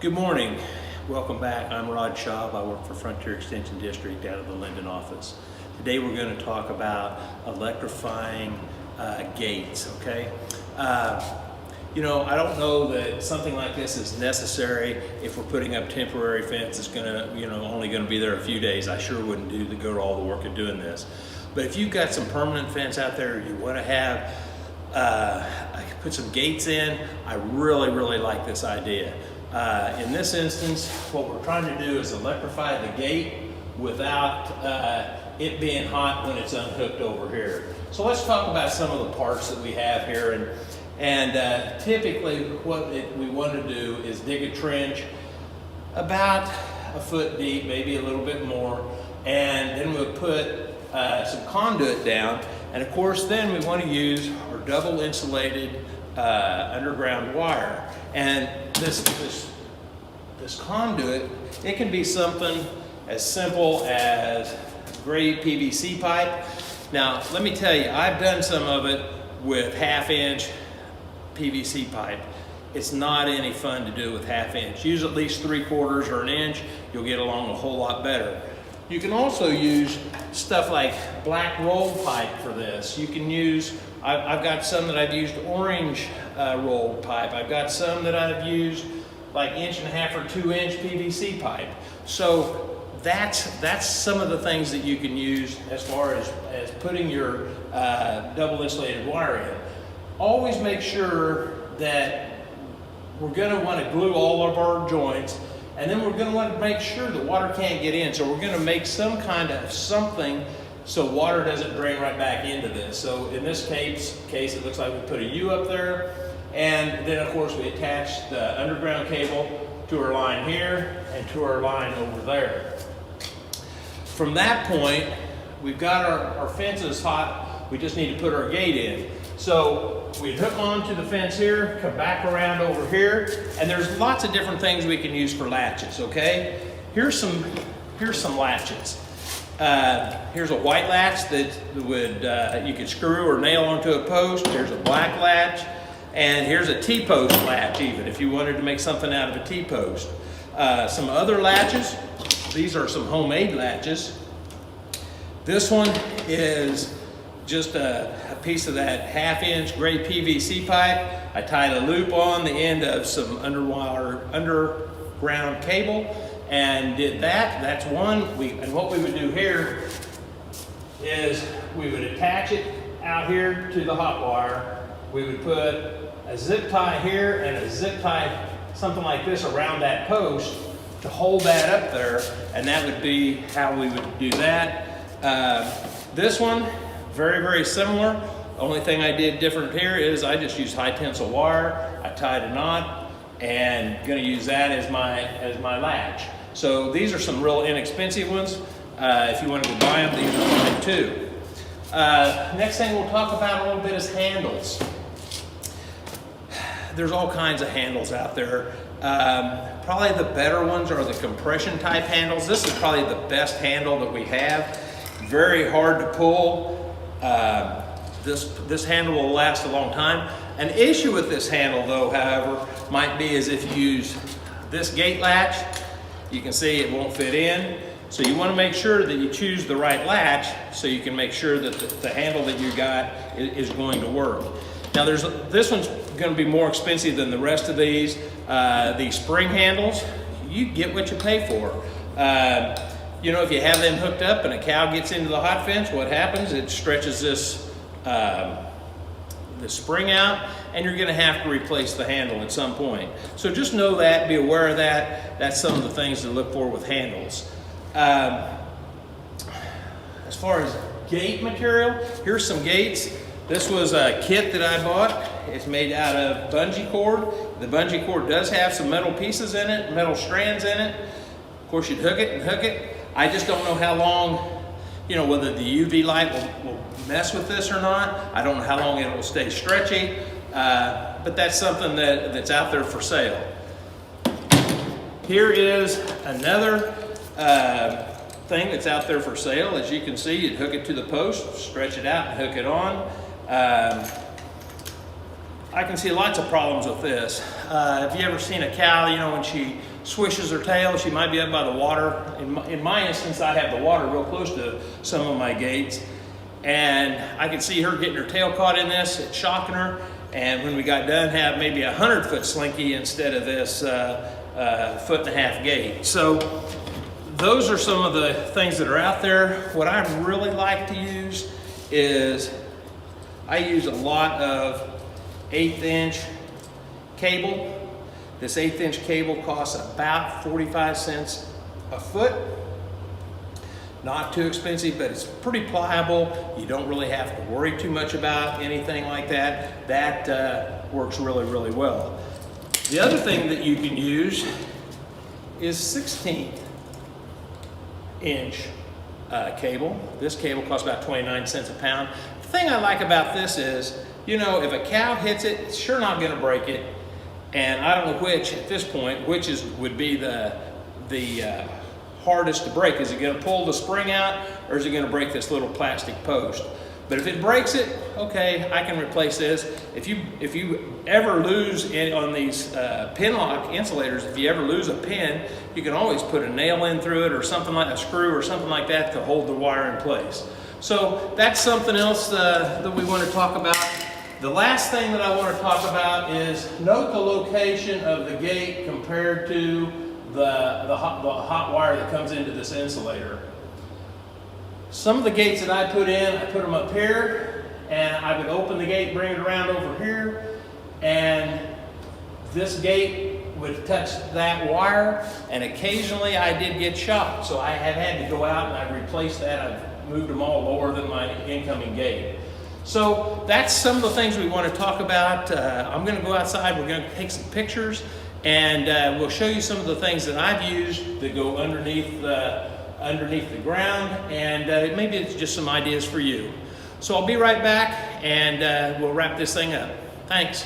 Good morning. Welcome back. I'm Rod Schaub. I work for Frontier Extension District out of the Linden office. Today we're going to talk about electrifying gates, okay? I don't know that something like this is necessary if we're putting up temporary fence. It's only going to be there a few days. I sure wouldn't go to all the work of doing this. But if you've got some permanent fence out there, you want to have put some gates in, I really like this idea. In this instance, what we're trying to do is electrify the gate without it being hot when it's unhooked over here. So let's talk about some of the parts that we have here. And typically what we want to do is dig a trench about a foot deep, maybe a little bit more, and then we'll put some conduit down. And of course then we want to use our double insulated underground wire. And this conduit, it can be something as simple as gray PVC pipe. Now, let me tell you, I've done some of it with 1/2-inch PVC pipe. It's not any fun to do with 1/2 inch. Use at least 3/4 or an inch. You'll get along a whole lot better. You can also use stuff like black rolled pipe for this. You can use, I've got some that I've used orange rolled pipe. I've got some that I've used like 1.5 or 2-inch PVC pipe. So that's some of the things that you can use as far as putting your double insulated wire in. Always make sure that we're gonna wanna glue all of our joints, and then we're gonna want to make sure the water can't get in. So we're gonna make some kind of something so water doesn't drain right back into this. So in this case, it looks like we put a U up there, and then of course we attach the underground cable to our line here and to our line over there. From that point, we've got our fences hot. We just need to put our gate in. So we hook onto the fence here, come back around over here, and there's lots of different things we can use for latches, okay? Here's some latches. Here's a white latch that you could screw or nail onto a post. Here's a black latch, and here's a T-post latch even, if you wanted to make something out of a T-post. Some other latches, these are some homemade latches. This one is just a piece of that 1/2-inch gray PVC pipe. I tied a loop on the end of some underground cable and did that. That's one. And what we would do here is we would attach it out here to the hot wire. We would put a zip tie here and a zip tie, something like this, around that post to hold that up there, and that would be how we would do that. This one, very similar. The only thing I did different here is I just used high tensile wire. I tied a knot and gonna use that as my latch. So these are some real inexpensive ones. If you want to go buy them, these are fine too. Next thing we'll talk about a little bit is handles. There's all kinds of handles out there. Probably the better ones are the compression type handles. This is probably the best handle that we have. Very hard to pull. This handle will last a long time. An issue with this handle though, however, might be is if you use this gate latch, you can see it won't fit in. So you want to make sure that you choose the right latch so you can make sure that the handle that you got is going to work. Now this one's going to be more expensive than the rest of these. These spring handles, you get what you pay for. If you have them hooked up and a cow gets into the hot fence, what happens? It stretches this spring out, and you're going to have to replace the handle at some point. So just know that, be aware of that. That's some of the things to look for with handles. As far as gate material, here's some gates. This was a kit that I bought. It's made out of bungee cord. The bungee cord does have some metal pieces in it, metal strands in it. Of course, you'd hook it. I just don't know how long, whether the UV light will mess with this or not. I don't know how long it will stay stretchy, but that's something that's out there for sale. Here is another thing that's out there for sale. As you can see, you'd hook it to the post, stretch it out, and hook it on. I can see lots of problems with this. Have you ever seen a cow, when she swishes her tail, she might be up by the water. In my instance, I have the water real close to some of my gates, and I could see her getting her tail caught in this, it's shocking her, and when we got done, have maybe a 100-foot slinky instead of this 1.5-foot gate. So those are some of the things that are out there. What I really like to use is, I use a lot of 1/8" cable. This 1/8" cable costs about 45 cents a foot. Not too expensive, but it's pretty pliable. You don't really have to worry too much about anything like that. That works really, really well. The other thing that you can use is 1/16" cable. This cable costs about 29 cents a pound. The thing I like about this is, you know, if a cow hits it, it's sure not gonna break it. And I don't know which, at this point, would be the hardest to break. Is it gonna pull the spring out, or is it gonna break this little plastic post? But if it breaks it, okay, I can replace this. If you ever lose on these pin lock insulators, if you ever lose a pin, you can always put a nail in through it, or something like a screw or something like that to hold the wire in place. So that's something else that we want to talk about. The last thing that I want to talk about is note the location of the gate compared to the hot wire that comes into this insulator. Some of the gates that I put them up here, and I would open the gate, bring it around over here, and this gate would touch that wire, and occasionally I did get shocked, so I have had to go out and I've replaced that. I've moved them all lower than my incoming gate. So that's some of the things we want to talk about. I'm going to go outside, we're going to take some pictures, and we'll show you some of the things that I've used that go underneath the ground, and maybe it's just some ideas for you. So I'll be right back, and we'll wrap this thing up. Thanks.